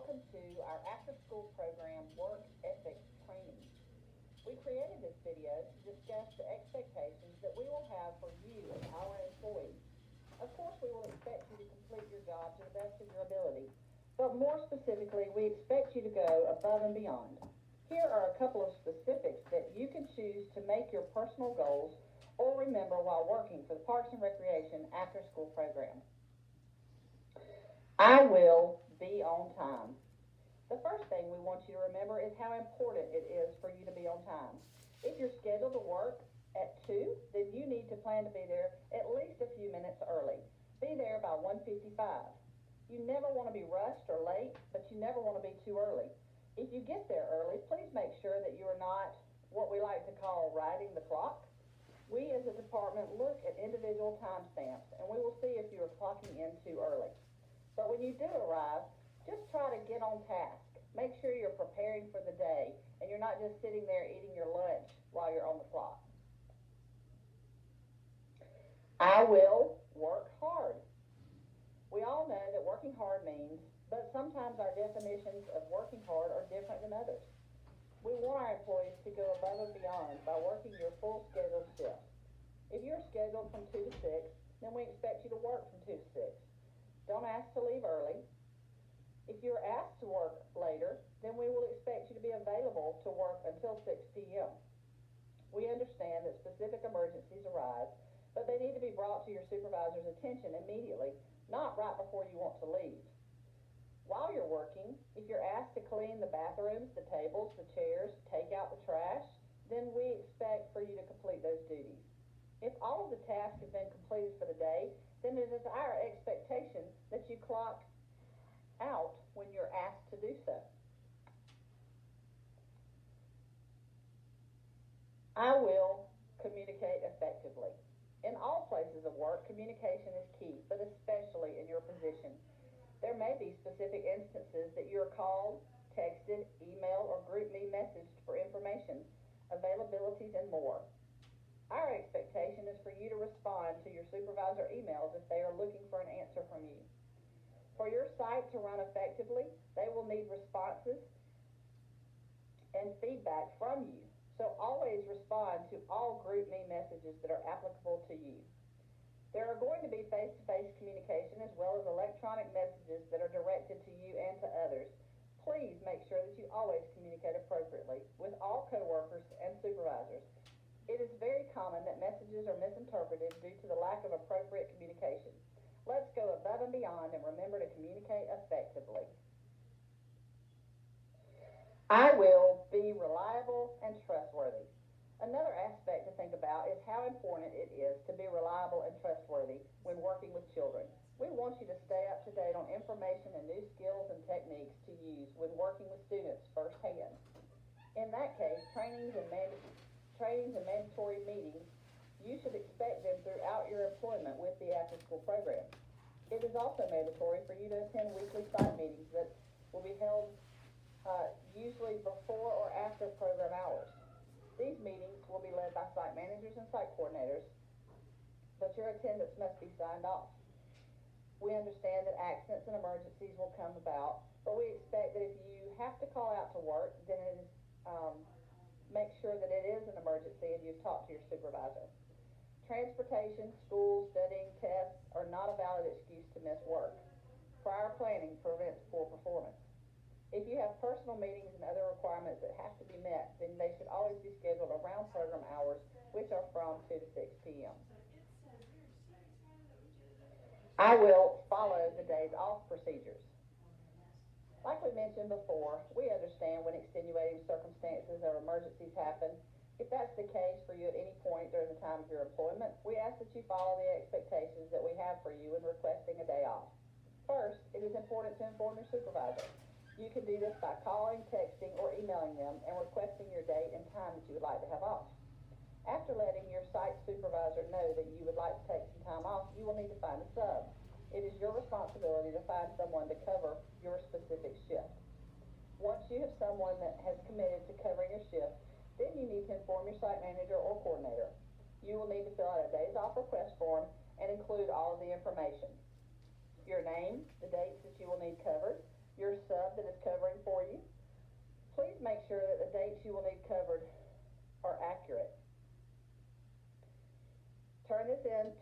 welcome to our after-school program Work Ethics Training. We created this video to discuss the expectations that we will have for you as our employees. Of course, we will expect you to complete your job to the best of your ability, but more specifically, we expect you to go above and beyond. Here are a couple of specifics that you can choose to make your personal goals or remember while working for the Parks and Recreation after-school program. I will be on time. The first thing we want you to remember is how important it is for you to be on time. If you're scheduled to work at 2, then you need to plan to be there at least a few minutes early. Be there by 1:55. You never want to be rushed or late, but you never want to be too early. If you get there early, please make sure that you are not what we like to call riding the clock. We as a department look at individual timestamps, and we will see if you are clocking in too early. But when you do arrive, just try to get on task. Make sure you're preparing for the day and you're not just sitting there eating your lunch while you're on the clock. I will work hard. We all know that working hard means, but sometimes our definitions of working hard are different than others. We want our employees to go above and beyond by working your full scheduled shift. If you're scheduled from 2 to 6, then we expect you to work from 2 to 6. Don't ask to leave early. If you're asked to work later, then we will expect you to be available to work until 6 p.m. We understand that specific emergencies arise, but they need to be brought to your supervisor's attention immediately, not right before you want to leave. While you're working, if you're asked to clean the bathrooms, the tables, the chairs, take out the trash, then we expect for you to complete those duties. If all of the tasks have been completed for the day, then it is our expectation that you clock out when you're asked to do so. I will communicate effectively. In all places of work, communication is key, but especially in your position. There may be specific instances that you are called, texted, emailed, or group me messaged for information, availabilities, and more. Our expectation is for you to respond to your supervisor emails if they are looking for an answer from you. For your site to run effectively, they will need responses and feedback from you. So always respond to all group me messages that are applicable to you. There are going to be face-to-face communication as well as electronic messages that are directed to you and to others. Please make sure that you always communicate appropriately with all coworkers and supervisors. It is very common that messages are misinterpreted due to the lack of appropriate communication. Let's go above and beyond and remember to communicate effectively. I will be reliable and trustworthy. Another aspect to think about is how important it is to be reliable and trustworthy when working with children. We want you to stay up to date on information and new skills and techniques to use when working with students firsthand. In that case, trainings and mandatory meetings, you should expect them throughout your employment with the after-school program. It is also mandatory for you to attend weekly site meetings that will be held usually before or after program hours. These meetings will be led by site managers and site coordinators, but your attendance must be signed off. We understand that accidents and emergencies will come about, but we expect that if you have to call out to work, then it is make sure that it is an emergency and you've talked to your supervisor. Transportation, school, studying, tests are not a valid excuse to miss work. Prior planning prevents poor performance. If you have personal meetings and other requirements that have to be met, then they should always be scheduled around program hours, which are from 2 to 6 p.m. I will follow the days off procedures. Like we mentioned before, we understand when extenuating circumstances or emergencies happen. If that's the case for you at any point during the time of your employment, we ask that you follow the expectations that we have for you in requesting a day off. First, it is important to inform your supervisor. You can do this by calling, texting, or emailing them and requesting your date and time that you would like to have off. After letting your site supervisor know that you would like to take some time off, you will need to find a sub. It is your responsibility to find someone to cover your specific shift. Once you have someone that has committed to covering your shift, then you need to inform your site manager or coordinator. You will need to fill out a days off request form and include all of the information. Your name, the dates that you will need covered, your sub that is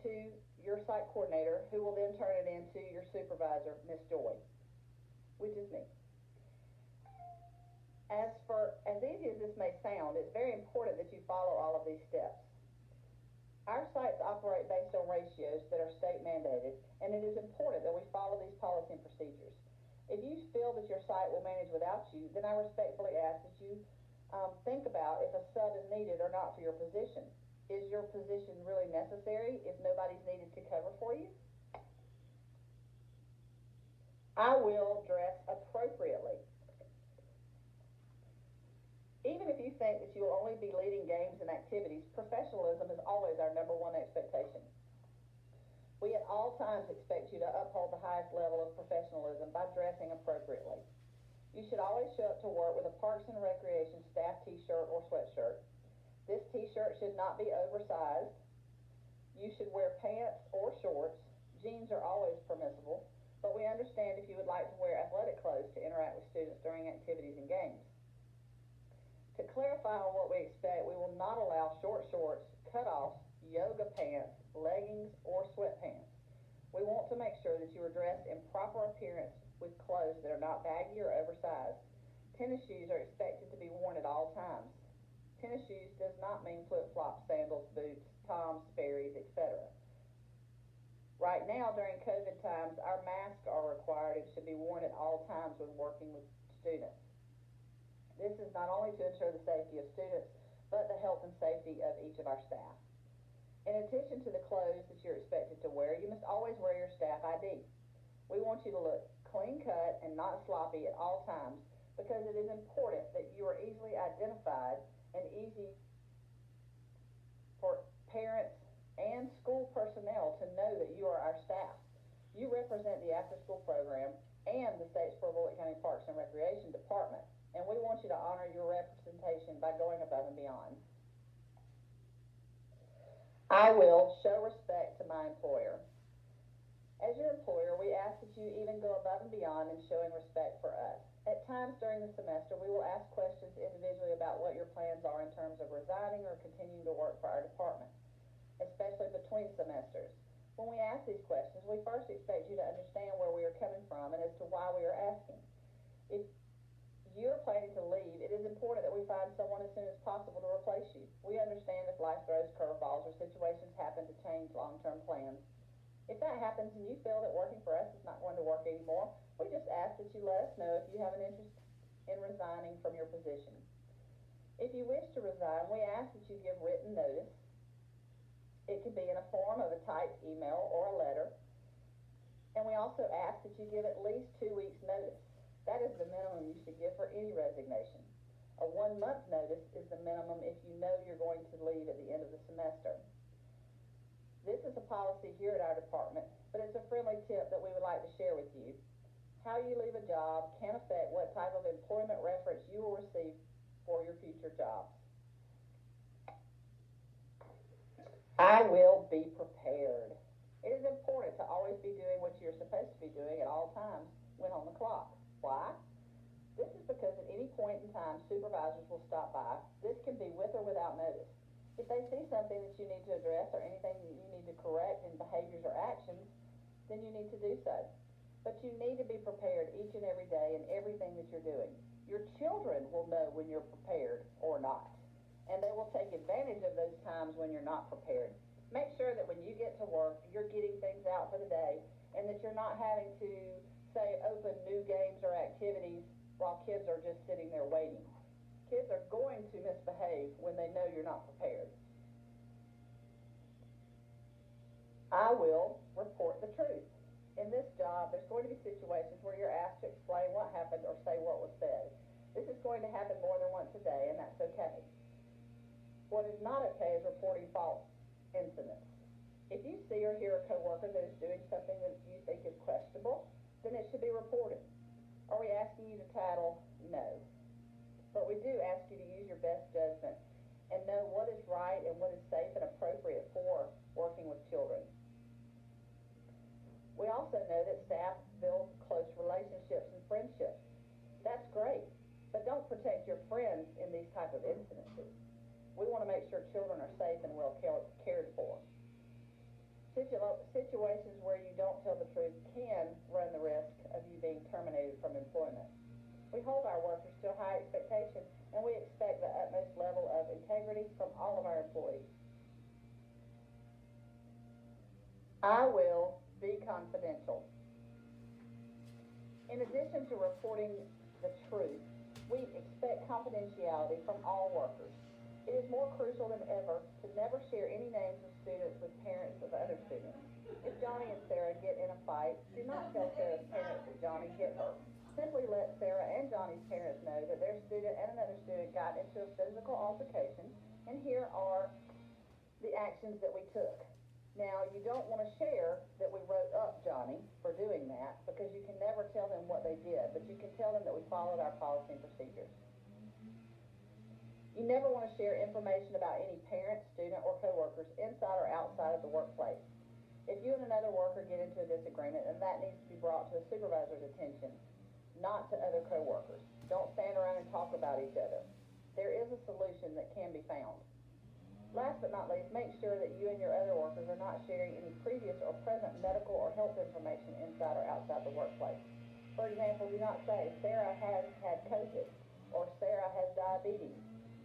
to your site coordinator, who will then turn it into your supervisor, Miss Joy, which is me. As easy as this may sound, it's very important that you follow all of these steps. Our sites operate based on ratios that are state mandated, and it is important that we follow these policy and procedures. If you feel that your site will manage without you, then I respectfully ask that you think about if a sub is needed or not for your position. Is your position really necessary if nobody's needed to cover for you? I will dress appropriately. Even if you think that you will only be leading games and activities, professionalism is always our number one expectation. We at all times expect you to uphold the highest level of professionalism by dressing appropriately. You should always show up to work with a Parks and Recreation staff t-shirt or sweatshirt. This t-shirt should not be oversized. You should wear pants or shorts. Jeans are always permissible, but we understand if you would like to wear athletic clothes to interact with students during activities and games. To clarify on what we expect, we will not allow short shorts, cutoffs, yoga pants, leggings, or sweatpants. We want to make sure that you are dressed in proper appearance with clothes that are not baggy or oversized. Tennis shoes are expected to be worn at all times. Tennis shoes does not mean flip-flops, sandals, boots, Toms, Sperry's, etc. Right now, during COVID times, our masks are required and should be worn at all times when working with students. This is not only to ensure the safety of students, but the health and safety of each of our staff. In addition to the clothes that you're expected to wear, you must always wear your staff ID. We want you to look clean cut and not sloppy at all times because it is important that you are easily identified and easy for parents and school personnel to know that you are our staff. You represent the after-school program and the Statesboro Bullitt County Parks and Recreation Department, and we want you to honor your representation by going above and beyond. I will show respect to my employer. As your employer, we ask that you even go above and beyond in showing respect for us. At times during the semester, we will ask questions individually about what your plans are in terms of resigning or continuing to work for our department, especially between semesters. When we ask these questions, we first expect you to understand where we are coming from and as to why we are asking. If you're planning to leave, it is important that we find someone as soon as possible to replace you. We understand if life throws curveballs or situations happen to change long-term plans. If that happens and you feel that working for us is not going to work anymore, we just ask that you let us know if you have an interest in resigning from your position. If you wish to resign, we ask that you give written notice. It can be in a form of a typed email or a letter. And we also ask that you give at least 2 weeks' notice. That is the minimum you should give for any resignation. A 1-month notice is the minimum if you know you're going to leave at the end of the semester. This is a policy here at our department, but it's a friendly tip that we would like to share with you. How you leave a job can affect what type of employment reference you will receive for your future jobs. I will be prepared. It is important to always be doing what you're supposed to be doing at all times when on the clock. Why? This is because at any point in time, supervisors will stop by. This can be with or without notice. If they see something that you need to address or anything that you need to correct in behaviors or actions, then you need to do so. But you need to be prepared each and every day in everything that you're doing. Your children will know when you're prepared or not, and they will take advantage of those times when you're not prepared. Make sure that when you get to work, you're getting things out for the day and that you're not having to, say, open new games or activities while kids are just sitting there waiting. Kids are going to misbehave when they know you're not prepared. I will report the truth. In this job, there's going to be situations where you're asked to explain what happened or say what was said. This is going to happen more than once a day, and that's okay. What is not okay is reporting false incidents. If you see or hear a coworker that is doing something that you think is questionable, then it should be reported. Are we asking you to tattle? No. But we do ask you to use your best judgment and know what is right and what is safe and appropriate for working with children. We also know that staff build close relationships and friendships. That's great, but don't protect your friends in these type of incidences. We want to make sure children are safe and well cared for. Situations where you don't tell the truth can run the risk of you being terminated from employment. We hold our workers to a high expectation, and we expect the utmost level of integrity from all of our employees. I will be confidential. In addition to reporting the truth, we expect confidentiality from all workers. It is more crucial than ever to never share any names of students with parents of other students. If Johnny and Sarah get in a fight, do not tell Sarah's parents that Johnny hit her. Simply let Sarah and Johnny's parents know that their student and another student got into a physical altercation, and here are the actions that we took. Now, you don't want to share that we wrote up Johnny for doing that, because you can never tell them what they did, but you can tell them that we followed our policy and procedures. You never want to share information about any parent, student, or coworkers inside or outside of the workplace. If you and another worker get into a disagreement, then that needs to be brought to a supervisor's attention, not to other coworkers. Don't stand around and talk about each other. There is a solution that can be found. Last but not least, make sure that you and your other workers are not sharing any previous or present medical or health information inside or outside the workplace. For example, do not say, Sarah has had COVID, or Sarah has diabetes.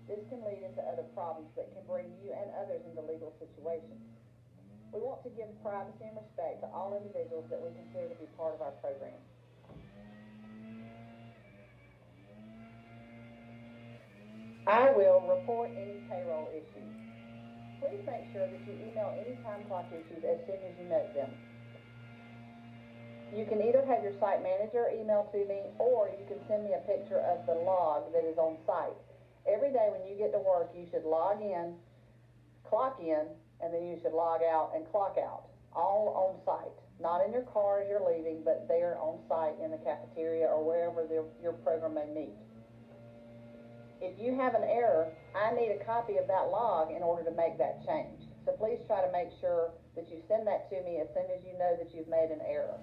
This can lead into other problems that can bring you and others into legal situations. We want to give privacy and respect to all individuals that we consider to be part of our program. I will report any payroll issues. Please make sure that you email any time clock issues as soon as you note them. You can either have your site manager email to me, or you can send me a picture of the log that is on site. Every day when you get to work, you should log in, clock in, and then you should log out and clock out, all on site. Not in your car as you're leaving, but there on site in the cafeteria or wherever your program may meet. If you have an error, I need a copy of that log in order to make that change. So please try to make sure that you send that to me as soon as you know that you've made an error.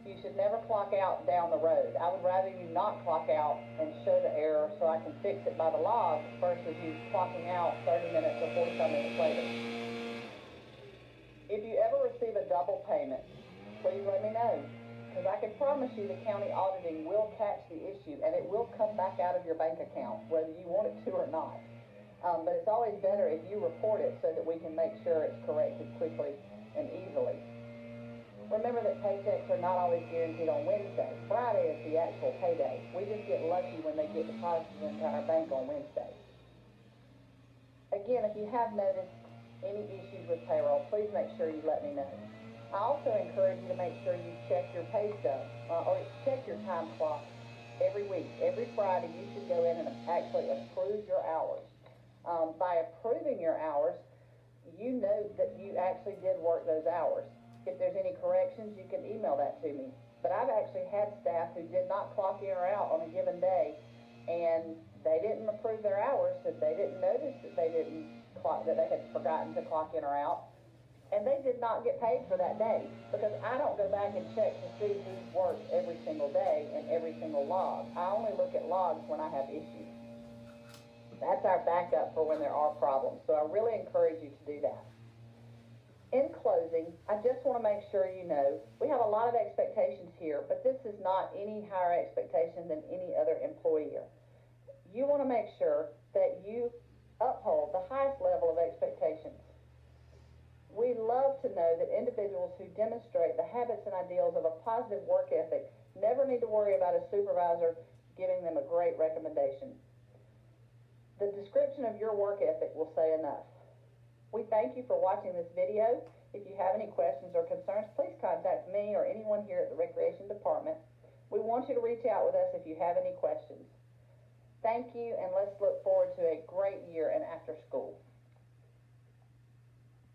You should never clock out down the road. I would rather you not clock out and show the error so I can fix it by the log versus you clocking out 30 minutes or 45 minutes later. If you ever receive a double payment, please let me know, because I can promise you the county auditing will catch the issue and it will come back out of your bank account, whether you want it to or not. But it's always better if you report it so that we can make sure it's corrected quickly and easily. Remember that paychecks are not always guaranteed on Wednesday. Friday is the actual payday. We just get lucky when they get deposited into our bank on Wednesday. Again, if you have noticed any issues with payroll, please make sure you let me know. I also encourage you to make sure you check your pay stub, or check your time clock every week. Every Friday, you should go in and actually approve your hours. By approving your hours, you know that you actually did work those hours. If there's any corrections, you can email that to me. But I've actually had staff who did not clock in or out on a given day, and they didn't approve their hours, so they didn't notice that they had forgotten to clock in or out, and they did not get paid for that day, because I don't go back and check to see who's worked every single day and every single log. I only look at logs when I have issues. That's our backup for when there are problems, so I really encourage you to do that. In closing, I just want to make sure you know we have a lot of expectations here, but this is not any higher expectation than any other employer. You want to make sure that you uphold the highest level of expectations. We love to know that individuals who demonstrate the habits and ideals of a positive work ethic never need to worry about a supervisor giving them a great recommendation. The description of your work ethic will say enough. We thank you for watching this video. If you have any questions or concerns, please contact me or anyone here at the Recreation Department. We want you to reach out with us if you have any questions. Thank you, and let's look forward to a great year in after school.